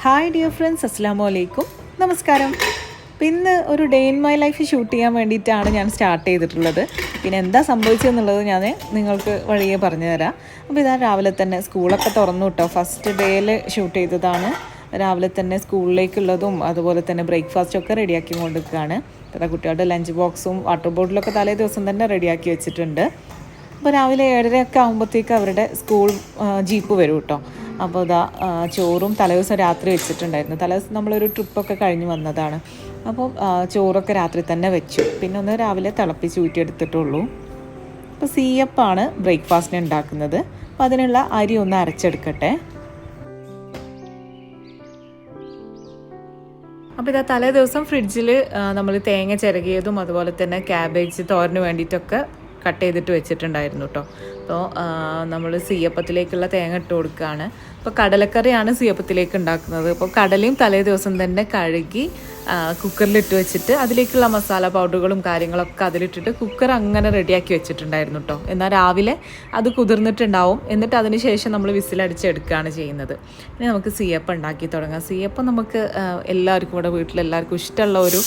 Hi dear friends, അസ്സലാമു അലൈക്കും, നമസ്കാരം. ഇന്ന് ഒരു day in my life shoot ചെയ്യാൻ വേണ്ടിയിട്ടാണ് ഞാൻ സ്റ്റാർട്ട് ചെയ്തിട്ടുള്ളത്. പിന്നെ എന്താ സംഭവിച്ചതെന്നുള്ളത് ഞാൻ നിങ്ങൾക്ക് വഴിയെ പറഞ്ഞു തരാം. അപ്പോൾ ഇതാ രാവിലെ തന്നെ സ്കൂളൊക്കെ തുറന്നു കേട്ടോ. ഫസ്റ്റ് ഡേയിൽ ഷൂട്ട് ചെയ്തതാണ്. രാവിലെ തന്നെ സ്കൂളിലേക്കുള്ളതും അതുപോലെ തന്നെ ബ്രേക്ക്ഫാസ്റ്റൊക്കെ റെഡിയാക്കി കൊണ്ടിരിക്കുകയാണ്. അപ്പോൾ കുട്ടികളുടെ ലഞ്ച് ബോക്സും വാട്ടർ ബോട്ടിലൊക്കെ തലേ ദിവസം തന്നെ റെഡിയാക്കി വെച്ചിട്ടുണ്ട്. അപ്പോൾ രാവിലെ 7:30 ആകുമ്പോഴത്തേക്ക് അവരുടെ സ്കൂൾ ജീപ്പ് വരും കേട്ടോ. അപ്പോൾ ഇതാ ചോറും തലേദിവസം രാത്രി വെച്ചിട്ടുണ്ടായിരുന്നു. തലേദിവസം നമ്മളൊരു ട്രിപ്പൊക്കെ കഴിഞ്ഞ് വന്നതാണ്. അപ്പോൾ ചോറൊക്കെ രാത്രി തന്നെ വെച്ചു. പിന്നെ ഒന്ന് രാവിലെ തിളപ്പിച്ച് ഊറ്റിയെടുത്തിട്ടുള്ളൂ. അപ്പോൾ സീയപ്പാണ് ബ്രേക്ക്ഫാസ്റ്റിന് ഉണ്ടാക്കുന്നത്. അപ്പോൾ അതിനുള്ള അരി ഒന്ന് അരച്ചെടുക്കട്ടെ. അപ്പോൾ ഇതാ തലേ ദിവസം ഫ്രിഡ്ജിൽ നമ്മൾ തേങ്ങ ചിരകിയതും അതുപോലെ തന്നെ ക്യാബേജ് തോരന് വേണ്ടിയിട്ടൊക്കെ കട്ട് ചെയ്തിട്ട് വെച്ചിട്ടുണ്ടായിരുന്നു കേട്ടോ. അപ്പോൾ നമ്മൾ സീയപ്പത്തിലേക്കുള്ള തേങ്ങ ഇട്ട് കൊടുക്കുകയാണ്. അപ്പോൾ കടലക്കറിയാണ് സീയപ്പത്തിലേക്ക് ഉണ്ടാക്കുന്നത്. അപ്പോൾ കടലയും തലേ ദിവസം തന്നെ കഴുകി കുക്കറിലിട്ട് വെച്ചിട്ട് അതിലേക്കുള്ള മസാല പൗഡറുകളും കാര്യങ്ങളൊക്കെ അതിലിട്ടിട്ട് കുക്കർ അങ്ങനെ റെഡിയാക്കി വെച്ചിട്ടുണ്ടായിരുന്നു കേട്ടോ. എന്നാൽ രാവിലെ അത് കുതിർന്നിട്ടുണ്ടാവും. എന്നിട്ട് അതിന് ശേഷം നമ്മൾ വിസിലടിച്ചെടുക്കുകയാണ് ചെയ്യുന്നത്. ഇനി നമുക്ക് സീയപ്പം ഉണ്ടാക്കി തുടങ്ങാം. സീയപ്പം നമുക്ക് എല്ലാവർക്കും ഇവിടെ വീട്ടിലെല്ലാവർക്കും ഇഷ്ടമുള്ള ഒരു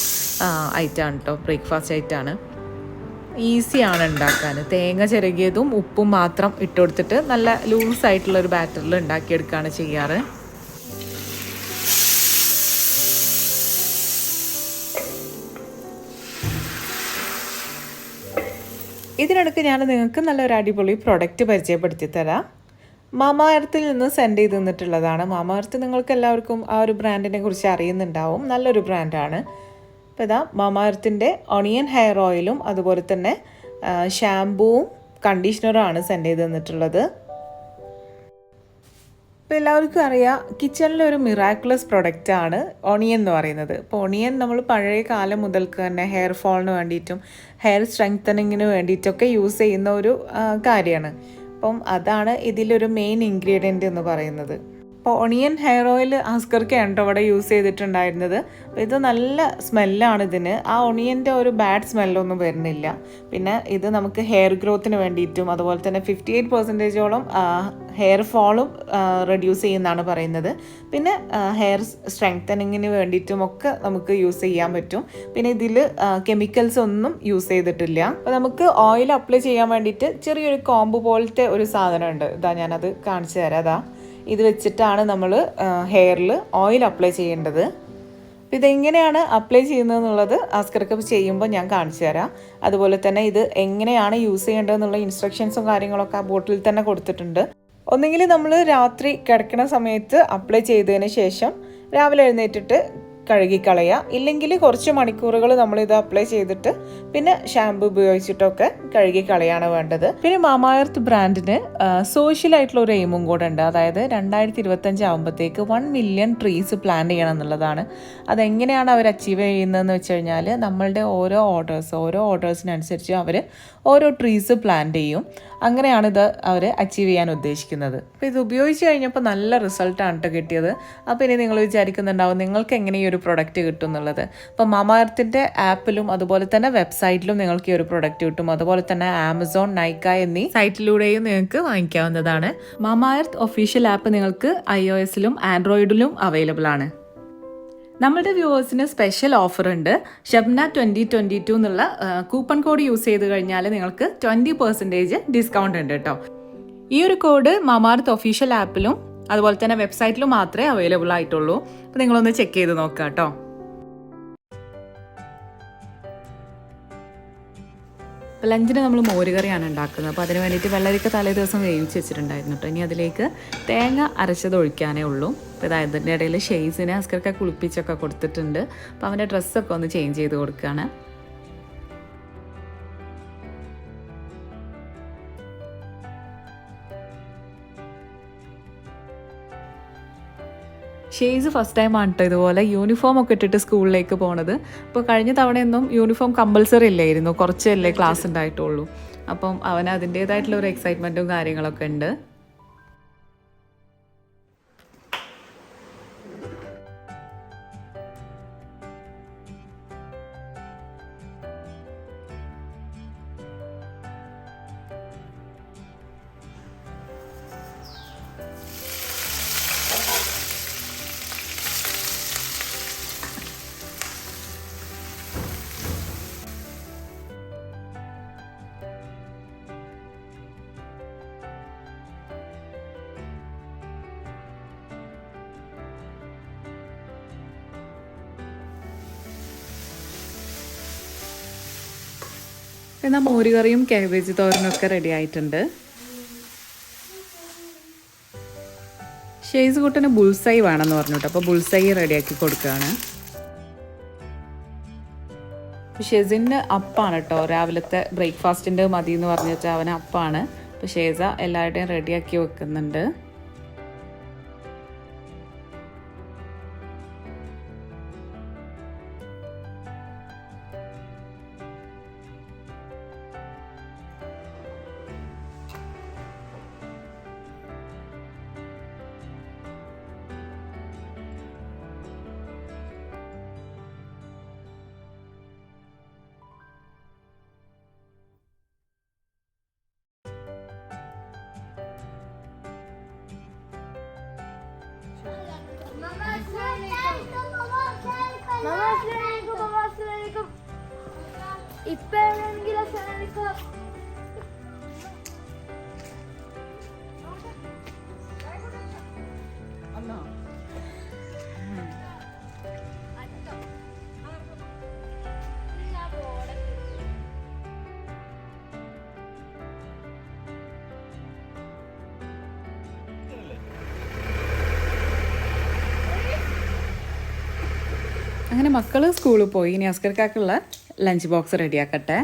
ഐറ്റമാണ് കേട്ടോ. ബ്രേക്ക്ഫാസ്റ്റ് ഐറ്റമാണ്. ഈസിയാണ് ഉണ്ടാക്കാൻ. തേങ്ങ ചിരകിയതും ഉപ്പും മാത്രം ഇട്ട് കൊടുത്തിട്ട് നല്ല ലൂസായിട്ടുള്ളൊരു ബാറ്ററിൽ ഉണ്ടാക്കിയെടുക്കുകയാണ് ചെയ്യാറ്. ഇതിനിടയ്ക്ക് ഞാൻ നിങ്ങൾക്ക് നല്ലൊരു അടിപൊളി പ്രൊഡക്റ്റ് പരിചയപ്പെടുത്തി തരാം. മാമാ എർത്തിൽ നിന്ന് സെൻഡ് ചെയ്ത് തന്നിട്ടുള്ളതാണ്. മാമാ എർത്ത് നിങ്ങൾക്ക് എല്ലാവർക്കും ആ ഒരു ബ്രാൻഡിനെ കുറിച്ച് അറിയുന്നുണ്ടാവും. നല്ലൊരു ബ്രാൻഡാണ്. അപ്പോൾ ഇതാ മാമാ എർത്തിൻ്റെ ഒണിയൻ ഹെയർ ഓയിലും അതുപോലെ തന്നെ ഷാമ്പൂവും കണ്ടീഷണറുമാണ് സെൻഡ് ചെയ്ത് തന്നിട്ടുള്ളത്. ഇപ്പോൾ എല്ലാവർക്കും അറിയാം, കിച്ചണിലെ ഒരു മിറാക്കുലസ് പ്രൊഡക്റ്റാണ് ഒണിയൻ എന്ന് പറയുന്നത്. ഇപ്പോൾ ഒണിയൻ നമ്മൾ പഴയ കാലം മുതൽക്ക് തന്നെ ഹെയർ ഫോളിന് വേണ്ടിയിട്ടും ഹെയർ സ്ട്രെങ്തനിങ്ങിന് വേണ്ടിയിട്ടൊക്കെ യൂസ് ചെയ്യുന്ന ഒരു കാര്യമാണ്. അപ്പം അതാണ് ഇതിലൊരു മെയിൻ ഇൻഗ്രീഡിയൻ്റ് എന്ന് പറയുന്നത്. അപ്പോൾ ഒണിയൻ ഹെയർ ഓയിൽ ഹസ്കർക്കാണ് കേട്ടോ ഇവിടെ യൂസ് ചെയ്തിട്ടുണ്ടായിരുന്നത്. അപ്പോൾ ഇത് നല്ല സ്മെല്ലാണ് ഇതിന്. ആ ഒണിയൻ്റെ ഒരു ബാഡ് സ്മെല്ലൊന്നും വരുന്നില്ല. പിന്നെ ഇത് നമുക്ക് ഹെയർ ഗ്രോത്തിന് വേണ്ടിയിട്ടും അതുപോലെ തന്നെ 58% ഹെയർ ഫോളും റെഡ്യൂസ് ചെയ്യുന്നതാണ് പറയുന്നത്. പിന്നെ ഹെയർ സ്ട്രെങ്തനിങ്ങിന് വേണ്ടിയിട്ടും ഒക്കെ നമുക്ക് യൂസ് ചെയ്യാൻ പറ്റും. പിന്നെ ഇതിൽ കെമിക്കൽസ് ഒന്നും യൂസ് ചെയ്തിട്ടില്ല. അപ്പോൾ നമുക്ക് ഓയിൽ അപ്ലൈ ചെയ്യാൻ വേണ്ടിയിട്ട് ചെറിയൊരു കോമ്പ് പോലത്തെ ഒരു സാധനമുണ്ട്. ഇതാ ഞാനത് കാണിച്ചു തരാം. അതാ ഇത് വെച്ചിട്ടാണ് നമ്മൾ ഹെയറിൽ ഓയിൽ അപ്ലൈ ചെയ്യേണ്ടത്. അപ്പോൾ ഇതെങ്ങനെയാണ് അപ്ലൈ ചെയ്യുന്നതെന്നുള്ളത് ആസ്കർക്ക് ചെയ്യുമ്പോൾ ഞാൻ കാണിച്ചു തരാം. അതുപോലെ തന്നെ ഇത് എങ്ങനെയാണ് യൂസ് ചെയ്യേണ്ടതെന്നുള്ള ഇൻസ്ട്രക്ഷൻസും കാര്യങ്ങളൊക്കെ ആ ബോട്ടിൽ തന്നെ കൊടുത്തിട്ടുണ്ട്. ഒന്നെങ്കിൽ നമ്മൾ രാത്രി കിടക്കുന്ന സമയത്ത് അപ്ലൈ ചെയ്തതിന് ശേഷം രാവിലെ എഴുന്നേറ്റിട്ട് കഴുകിക്കളയുക. ഇല്ലെങ്കിൽ കുറച്ച് മണിക്കൂറുകൾ നമ്മളിത് അപ്ലൈ ചെയ്തിട്ട് പിന്നെ ഷാമ്പു ഉപയോഗിച്ചിട്ടൊക്കെ കഴുകിക്കളയാണ് വേണ്ടത്. പിന്നെ മാമാ എർത്ത് ബ്രാൻഡിന് സോഷ്യലായിട്ടുള്ള ഒരു എയിമും കൂടെ ഉണ്ട്. അതായത് 2025 ആകുമ്പോഴത്തേക്ക് 1 മില്യൺ ട്രീസ് പ്ലാൻ ചെയ്യണം എന്നുള്ളതാണ്. അതെങ്ങനെയാണ് അവർ അച്ചീവ് ചെയ്യുന്നതെന്ന് വെച്ച് കഴിഞ്ഞാൽ നമ്മളുടെ ഓരോ ഓർഡേഴ്സിനനുസരിച്ച് അവർ ഓരോ ട്രീസ് പ്ലാൻ ചെയ്യും. അങ്ങനെയാണ് ഇത് അവർ അച്ചീവ് ചെയ്യാൻ ഉദ്ദേശിക്കുന്നത്. അപ്പോൾ ഇത് ഉപയോഗിച്ച് കഴിഞ്ഞപ്പോൾ നല്ല റിസൾട്ടാണ് കേട്ടോ കിട്ടിയത്. അപ്പോൾ ഇനി നിങ്ങൾ വിചാരിക്കുന്നുണ്ടാവും നിങ്ങൾക്ക് എങ്ങനെ ഈ ഒരു പ്രൊഡക്റ്റ് കിട്ടും എന്നുള്ളത്. അപ്പോൾ മാമാ എർത്തിൻ്റെ ആപ്പിലും അതുപോലെ തന്നെ വെബ്സൈറ്റിലും നിങ്ങൾക്ക് ഈ ഒരു പ്രൊഡക്റ്റ് കിട്ടും. അതുപോലെ തന്നെ ആമസോൺ, നൈക്ക എന്നീ സൈറ്റിലൂടെയും നിങ്ങൾക്ക് വാങ്ങിക്കാവുന്നതാണ്. മാമാ എർത്ത് ഒഫീഷ്യൽ ആപ്പ് നിങ്ങൾക്ക് iOS-ലും ആൻഡ്രോയിഡിലും അവൈലബിൾ ആണ്. നമ്മുടെ വ്യൂവേഴ്സിന് സ്പെഷ്യൽ ഓഫർ ഉണ്ട്. ഷബ്ന 2022 എന്നുള്ള കൂപ്പൺ കോഡ് യൂസ് ചെയ്ത് കഴിഞ്ഞാൽ നിങ്ങൾക്ക് 20% ഡിസ്കൗണ്ട് ഉണ്ട് കേട്ടോ. ഈ ഒരു കോഡ് മാമാ എർത്ത് ഒഫീഷ്യൽ ആപ്പിലും അതുപോലെ തന്നെ വെബ്സൈറ്റിലും മാത്രമേ അവൈലബിൾ ആയിട്ടുള്ളൂ. അപ്പോൾ നിങ്ങളൊന്ന് ചെക്ക് ചെയ്ത് നോക്കുക കേട്ടോ. അപ്പോൾ ലഞ്ചിന് നമ്മൾ മോരുകറിയാണ് ഉണ്ടാക്കുന്നത്. അപ്പോൾ അതിന് വേണ്ടിയിട്ട് വെള്ളരിക്ക തലേ ദിവസം വേവിച്ച് വെച്ചിട്ടുണ്ടായിരുന്നു കേട്ടോ. ഇനി അതിലേക്ക് തേങ്ങ അരച്ചത് ഒഴിക്കാനേ ഉള്ളൂ. അപ്പോൾ ഇതായത് ഇതിൻ്റെ ഇടയിൽ ഷെയ്സിനെ ഹസ്കർക്ക് കുളിപ്പിച്ചൊക്കെ കൊടുത്തിട്ടുണ്ട്. അപ്പോൾ അവൻ്റെ ഡ്രസ്സൊക്കെ ഒന്ന് ചേഞ്ച് ചെയ്ത് കൊടുക്കുകയാണ്. ഷെയ്സ് ഫസ്റ്റ് ടൈമാണ് കേട്ടോ ഇതുപോലെ യൂണിഫോം ഒക്കെ ഇട്ടിട്ട് സ്കൂളിലേക്ക് പോണത്. അപ്പോൾ കഴിഞ്ഞ തവണയൊന്നും യൂണിഫോം കമ്പൽസറി ഇല്ലായിരുന്നു, കുറച്ചല്ലേ ക്ലാസ് ഉണ്ടായിട്ടുള്ളൂ. അപ്പം അവന് അതിൻ്റേതായിട്ടുള്ള ഒരു എക്സൈറ്റ്മെൻറ്റും കാര്യങ്ങളൊക്കെ ഉണ്ട്. എന്നാൽ മോരുകറിയും കാബേജ് തോരനൊക്കെ റെഡി ആയിട്ടുണ്ട്. ഷെയ്സ് കുട്ടന് ബുൾസൈ വേണമെന്ന് പറഞ്ഞിട്ട് അപ്പോൾ ബുൾസൈ റെഡിയാക്കി കൊടുക്കുകയാണ്. ഷെസിന് അപ്പാണ് കേട്ടോ, രാവിലത്തെ ബ്രേക്ക്ഫാസ്റ്റിൻ്റെ മതി എന്ന് പറഞ്ഞിട്ട് അവന് അപ്പാണ്. അപ്പോൾ ഷേസ എല്ലാവരുടെയും റെഡിയാക്കി വെക്കുന്നുണ്ട്. അങ്ങനെ മക്കൾ സ്കൂളിൽ പോയി. ഇനി അസ്കർക്കാക്കുള്ള ലഞ്ച് ബോക്സ് റെഡിയാക്കട്ടെ.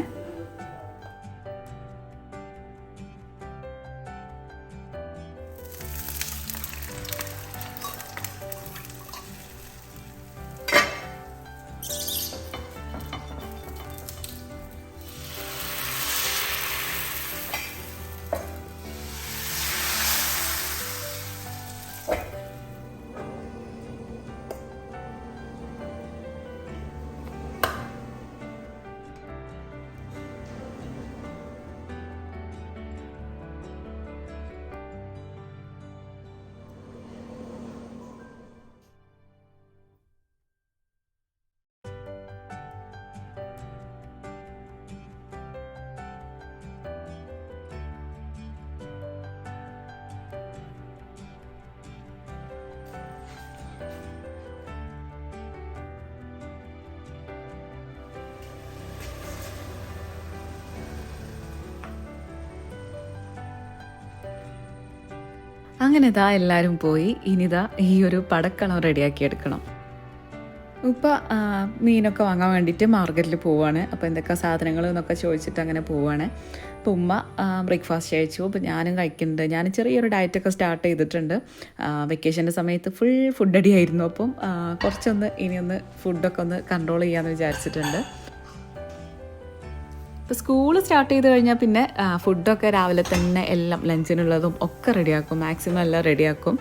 അങ്ങനെ ഇതാ എല്ലാവരും പോയി. ഇനിതാ ഈ ഒരു പടക്കളം റെഡിയാക്കി എടുക്കണം. ഇപ്പോൾ മീനൊക്കെ വാങ്ങാൻ വേണ്ടിയിട്ട് മാർക്കറ്റിൽ പോവുകയാണ്. അപ്പോൾ എന്തൊക്കെ സാധനങ്ങൾ എന്നൊക്കെ ചോദിച്ചിട്ട് അങ്ങനെ പോവുകയാണ്. അപ്പോൾ ഉമ്മ ബ്രേക്ക്ഫാസ്റ്റ് കഴിച്ചു. അപ്പോൾ ഞാനും കഴിക്കുന്നുണ്ട്. ഞാൻ ചെറിയൊരു ഡയറ്റൊക്കെ സ്റ്റാർട്ട് ചെയ്തിട്ടുണ്ട്. വെക്കേഷൻ്റെ സമയത്ത് ഫുൾ ഫുഡ് അടിയായിരുന്നു. അപ്പം കുറച്ചൊന്ന് ഇനിയൊന്ന് ഫുഡൊക്കെ ഒന്ന് കൺട്രോൾ ചെയ്യാമെന്ന് വിചാരിച്ചിട്ടുണ്ട്. ഇപ്പോൾ സ്കൂൾ സ്റ്റാർട്ട് ചെയ്ത് കഴിഞ്ഞാൽ പിന്നെ ഫുഡൊക്കെ രാവിലെ തന്നെ എല്ലാം ലഞ്ചിനുള്ളതും ഒക്കെ റെഡിയാക്കും, മാക്സിമം എല്ലാം റെഡിയാക്കും.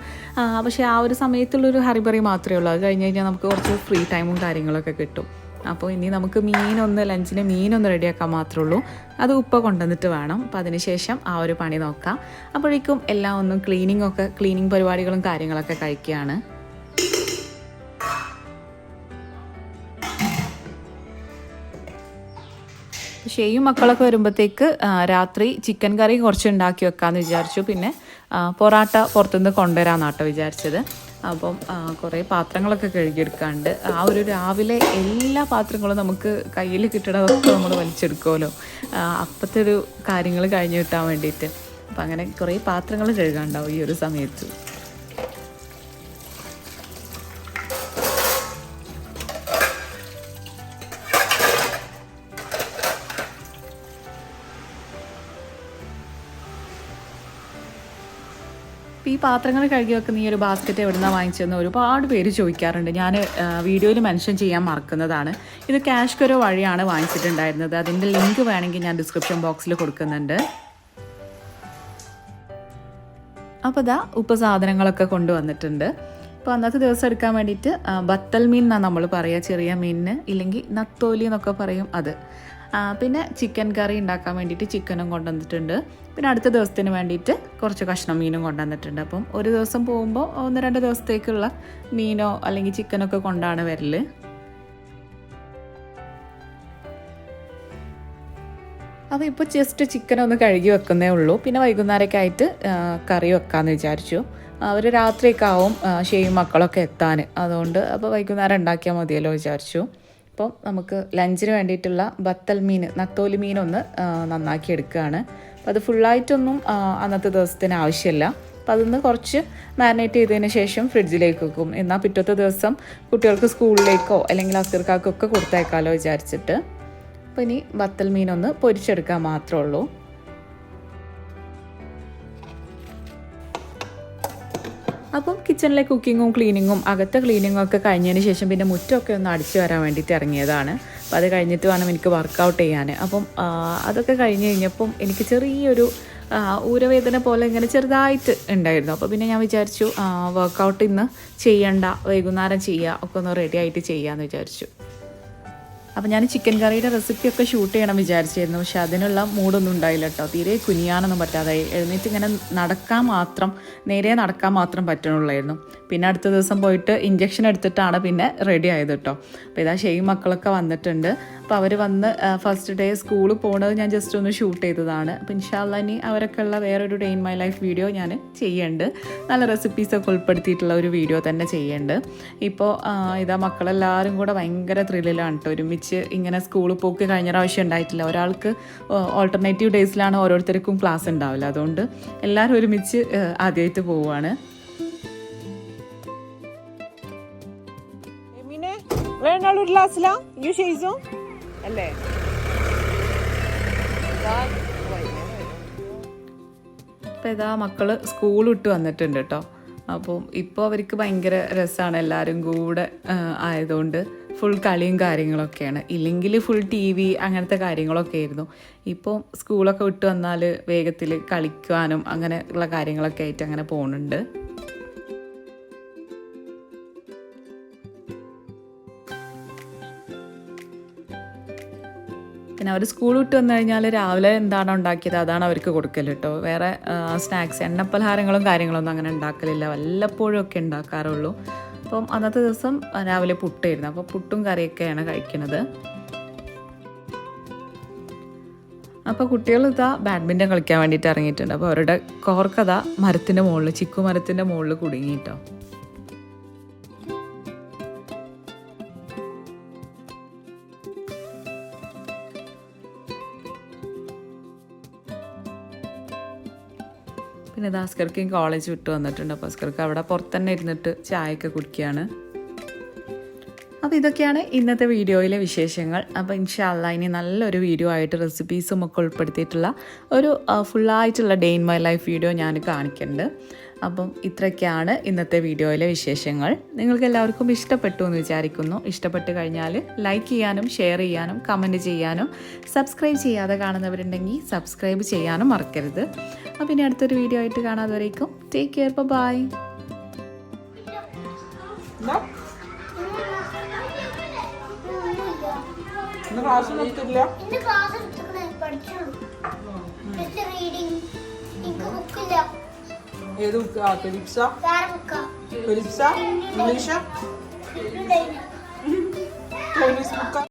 പക്ഷേ ആ ഒരു സമയത്തുള്ളൊരു ഹറിബറി മാത്രമേ ഉള്ളൂ. അത് കഴിഞ്ഞ് കഴിഞ്ഞാൽ നമുക്ക് കുറച്ച് ഫ്രീ ടൈമും കാര്യങ്ങളൊക്കെ കിട്ടും. അപ്പോൾ ഇനി നമുക്ക് ലഞ്ചിന് മീനൊന്ന് റെഡിയാക്കാൻ മാത്രമേ ഉള്ളൂ. അത് ഉപ്പ കൊണ്ടുവന്നിട്ട് വേണം. അപ്പോൾ അതിനുശേഷം ആ ഒരു പണി നോക്കാം. അപ്പോഴേക്കും എല്ലാം ഒന്നും ക്ലീനിങ് പരിപാടികളും കാര്യങ്ങളൊക്കെ കഴിക്കുകയാണ്. ഷെയ്യും മക്കളൊക്കെ വരുമ്പോഴത്തേക്ക് രാത്രി ചിക്കൻ കറി കുറച്ച് ഉണ്ടാക്കി വെക്കാമെന്ന് വിചാരിച്ചു. പിന്നെ പൊറാട്ട പുറത്തുനിന്ന് കൊണ്ടുവരാമെന്നാട്ടോ വിചാരിച്ചത്. അപ്പം കുറേ പാത്രങ്ങളൊക്കെ കഴുകിയെടുക്കാണ്ട് ആ ഒരു രാവിലെ എല്ലാ പാത്രങ്ങളും നമുക്ക് കയ്യിൽ കിട്ടണതൊക്കെ നമ്മൾ വലിച്ചെടുക്കുമല്ലോ, അപ്പോഴത്തെ ഒരു കാര്യങ്ങൾ കഴിഞ്ഞ് കിട്ടാൻ വേണ്ടിയിട്ട്. അപ്പം അങ്ങനെ കുറേ പാത്രങ്ങൾ കഴുകാനുണ്ടാവും ഈ ഒരു സമയത്ത്. ഈ പാത്രങ്ങൾ കഴുകി വെക്കുന്ന ഈ ഒരു ബാസ്ക്കറ്റ് എവിടെ നിന്നാണ് വാങ്ങിച്ചതെന്ന് ഒരുപാട് പേര് ചോദിക്കാറുണ്ട്. ഞാൻ വീഡിയോയിൽ മെൻഷൻ ചെയ്യാൻ മറക്കുന്നതാണ്. ഇത് കാഷ്കരോ വഴിയാണ് വാങ്ങിച്ചിട്ടുണ്ടായിരുന്നത്. അതിൻ്റെ ലിങ്ക് വേണമെങ്കിൽ ഞാൻ ഡിസ്ക്രിപ്ഷൻ ബോക്സിൽ കൊടുക്കുന്നുണ്ട്. അപ്പോൾ ഇതാ ഉപ്പ് സാധനങ്ങളൊക്കെ കൊണ്ടുവന്നിട്ടുണ്ട്. അപ്പോൾ അന്നത്തെ ദിവസം എടുക്കാൻ വേണ്ടിയിട്ട് ബത്തൽ മീൻ എന്നാണ് നമ്മൾ പറയുക, ചെറിയ മീനിന്, ഇല്ലെങ്കിൽ നത്തോലി എന്നൊക്കെ പറയും അത്. പിന്നെ ചിക്കൻ കറി ഉണ്ടാക്കാൻ വേണ്ടിയിട്ട് ചിക്കനും കൊണ്ടുവന്നിട്ടുണ്ട്. പിന്നെ അടുത്ത ദിവസത്തിന് വേണ്ടിയിട്ട് കുറച്ച് കഷ്ണം മീനും കൊണ്ടുവന്നിട്ടുണ്ട്. അപ്പം ഒരു ദിവസം പോകുമ്പോൾ 1-2 ദിവസത്തേക്കുള്ള മീനോ അല്ലെങ്കിൽ ചിക്കനൊക്കെ കൊണ്ടാണ് വരൽ. അപ്പോൾ ഇപ്പോൾ ജസ്റ്റ് ചിക്കനൊന്ന് കഴുകി വെക്കുന്നേ ഉള്ളൂ. പിന്നെ വൈകുന്നേരമൊക്കെ ആയിട്ട് കറി വെക്കാമെന്ന് വിചാരിച്ചു. അവർ രാത്രിയൊക്കെ ആവും ഷെയ്യും മക്കളൊക്കെ എത്താൻ. അതുകൊണ്ട് അപ്പോൾ വൈകുന്നേരം ഉണ്ടാക്കിയാൽ മതിയല്ലോ വിചാരിച്ചു. അപ്പോൾ നമുക്ക് ലഞ്ചിന് വേണ്ടിയിട്ടുള്ള ബത്തൽ മീൻ, നത്തോലി മീനൊന്ന് നന്നാക്കി എടുക്കുകയാണ്. അപ്പോൾ അത് ഫുള്ളായിട്ടൊന്നും അന്നത്തെ ദിവസത്തിന് ആവശ്യമില്ല. അപ്പോൾ അതൊന്ന് കുറച്ച് മാരിനേറ്റ് ചെയ്തതിന് ശേഷം ഫ്രിഡ്ജിലേക്ക് വെക്കും. എന്നാൽ പിറ്റത്തെ ദിവസം കുട്ടികൾക്ക് സ്കൂളിലേക്കോ അല്ലെങ്കിൽ അസ്കർക്കാർക്കൊക്കെ കൊടുത്തേക്കാലോ വിചാരിച്ചിട്ട്. അപ്പോൾ ഇനി ബത്തൽ മീനൊന്ന് പൊരിച്ചെടുക്കാൻ മാത്രമേ ഉള്ളൂ. അപ്പം കിച്ചണിലെ കുക്കിങ്ങും ക്ലീനിങ്ങും അകത്തെ ക്ലീനിങ്ങും ഒക്കെ കഴിഞ്ഞതിന് ശേഷം പിന്നെ മുറ്റമൊക്കെ ഒന്ന് അടിച്ചു വരാൻ വേണ്ടിയിട്ട് ഇറങ്ങിയതാണ്. അപ്പോൾ അത് കഴിഞ്ഞിട്ട് വേണം എനിക്ക് വർക്കൗട്ട് ചെയ്യാൻ. അപ്പം അതൊക്കെ കഴിഞ്ഞ് കഴിഞ്ഞപ്പം എനിക്ക് ചെറിയൊരു ഊരവേദന പോലെ ഇങ്ങനെ ചെറുതായിട്ട് ഉണ്ടായിരുന്നു. അപ്പോൾ പിന്നെ ഞാൻ വിചാരിച്ചു വർക്കൗട്ട് ഇന്ന് ചെയ്യണ്ട, വൈകുന്നേരം ചെയ്യുക, ഒക്കെ ഒന്ന് റെഡി ആയിട്ട് ചെയ്യാമെന്ന് വിചാരിച്ചു. അപ്പോൾ ഞാൻ ചിക്കൻ കറിയുടെ റെസിപ്പിയൊക്കെ ഷൂട്ട് ചെയ്യണം വിചാരിച്ചിരുന്നു. പക്ഷെ അതിനുള്ള മൂഡൊന്നും ഉണ്ടായില്ല കേട്ടോ. തീരെ കുനിയാനൊന്നും പറ്റാതായി. എഴുന്നേറ്റ് ഇങ്ങനെ നേരെ നടക്കാൻ മാത്രം പറ്റണുള്ളായിരുന്നു. പിന്നെ അടുത്ത ദിവസം പോയിട്ട് ഇഞ്ചക്ഷൻ എടുത്തിട്ടാണ് പിന്നെ റെഡി ആയത് കേട്ടോ. അപ്പോൾ ഇതാ മക്കളൊക്കെ വന്നിട്ടുണ്ട്. അപ്പോൾ അവർ വന്ന് ഫസ്റ്റ് ഡേ സ്കൂളിൽ പോകുന്നത് ഞാൻ ജസ്റ്റ് ഒന്ന് ഷൂട്ട് ചെയ്തതാണ്. അപ്പോൾ ഇൻഷാ അല്ലാഹ് ഇനി അവരൊക്കെ ഉള്ള വേറൊരു day in my life video ഞാൻ ചെയ്യുന്നുണ്ട്. നല്ല റെസിപ്പീസൊക്കെ ഉൾപ്പെടുത്തിയിട്ടുള്ള ഒരു വീഡിയോ തന്നെ ചെയ്യുന്നുണ്ട്. ഇപ്പോൾ ഇതാ മക്കളെല്ലാവരും കൂടെ ഭയങ്കര ത്രില്ലിലാണ് കേട്ടോ. ഒരുമിച്ച് ഇങ്ങനെ സ്കൂളിൽ പോക്ക് കഴിഞ്ഞ പ്രാവശ്യം ഉണ്ടായിട്ടില്ല. ഒരാൾക്ക് ഓൾട്ടർനേറ്റീവ് ഡേയ്സിലാണ് ഓരോരുത്തർക്കും ക്ലാസ് ഉണ്ടാവില്ല. അതുകൊണ്ട് എല്ലാവരും ഒരുമിച്ച് ആദ്യമായിട്ട് പോവുകയാണ്. ഒരു ഗ്ലാസ്സിലാ യു ഷെയ്സോ അല്ലേ? അപ്പോൾ ഇതാ മക്കൾ സ്കൂൾ വിട്ട് വന്നിട്ടുണ്ട് കേട്ടോ. അപ്പം ഇപ്പോൾ അവർക്ക് ഭയങ്കര രസമാണ് എല്ലാവരും കൂടെ ആയതുകൊണ്ട്. ഫുൾ കളിയും കാര്യങ്ങളൊക്കെയാണ്. ഇല്ലെങ്കിൽ ഫുൾ TV അങ്ങനത്തെ കാര്യങ്ങളൊക്കെ ആയിരുന്നു. ഇപ്പോൾ സ്കൂളൊക്കെ വിട്ട് വന്നാൽ വേഗത്തിൽ കളിക്കാനും അങ്ങനെ ഉള്ള കാര്യങ്ങളൊക്കെ ആയിട്ട് അങ്ങനെ പോകുന്നുണ്ട്. പിന്നെ അവർ സ്കൂൾ വിട്ട് വന്നു കഴിഞ്ഞാൽ രാവിലെ എന്താണോ ഉണ്ടാക്കിയത് അതാണ് അവർക്ക് കൊടുക്കൽ കേട്ടോ. വേറെ സ്നാക്സ്, എണ്ണപ്പലഹാരങ്ങളും കാര്യങ്ങളൊന്നും അങ്ങനെ ഉണ്ടാക്കലില്ല. വല്ലപ്പോഴും ഒക്കെ ഉണ്ടാക്കാറുള്ളൂ. അപ്പം അന്നത്തെ ദിവസം രാവിലെ പുട്ടായിരുന്നു. അപ്പോൾ പുട്ടും കറിയൊക്കെയാണ് കഴിക്കുന്നത്. അപ്പോൾ കുട്ടികൾ ഇതാ ബാഡ്മിൻ്റൺ കളിക്കാൻ വേണ്ടിയിട്ട് ഇറങ്ങിയിട്ടുണ്ട്. അപ്പോൾ അവരുടെ കോർക്കഥ മരത്തിൻ്റെ മുകളിൽ, ചിക്കു മരത്തിൻ്റെ മുകളിൽ കുടുങ്ങിയിട്ടോ. പിന്നെ ഇത് അസ്കർക്കും കോളേജ് വിട്ട് വന്നിട്ടുണ്ട്. അപ്പോൾ അസ്കർക്ക് അവിടെ പുറത്തന്നെ ഇരുന്നിട്ട് ചായയൊക്കെ കുടിക്കുകയാണ്. അപ്പോൾ ഇതൊക്കെയാണ് ഇന്നത്തെ വീഡിയോയിലെ വിശേഷങ്ങൾ. അപ്പോൾ ഇൻഷാ അല്ലാഹ് ഇനി നല്ലൊരു വീഡിയോ ആയിട്ട് റെസിപ്പീസും ഒക്കെ ഉൾപ്പെടുത്തിയിട്ടുള്ള ഒരു ഫുള്ളായിട്ടുള്ള day in my life video ഞാൻ കാണിക്കുന്നുണ്ട്. അപ്പം ഇത്രയൊക്കെയാണ് ഇന്നത്തെ വീഡിയോയിലെ വിശേഷങ്ങൾ. നിങ്ങൾക്ക് എല്ലാവർക്കും ഇഷ്ടപ്പെട്ടു എന്ന് വിചാരിക്കുന്നു. ഇഷ്ടപ്പെട്ട് കഴിഞ്ഞാൽ ലൈക്ക് ചെയ്യാനും ഷെയർ ചെയ്യാനും കമൻറ്റ് ചെയ്യാനും സബ്സ്ക്രൈബ് ചെയ്യാതെ കാണുന്നവരുണ്ടെങ്കിൽ സബ്സ്ക്രൈബ് ചെയ്യാനും മറക്കരുത്. അപ്പം ഇനി അടുത്തൊരു വീഡിയോ ആയിട്ട് കാണാതെ ടേക്ക് കെയർ, ബൈ. ഏത് ബുക്കാ? ഫിലിപ്സാ? ഇംഗ്ലീഷാ? ചൈനീസ് ബുക്കാ?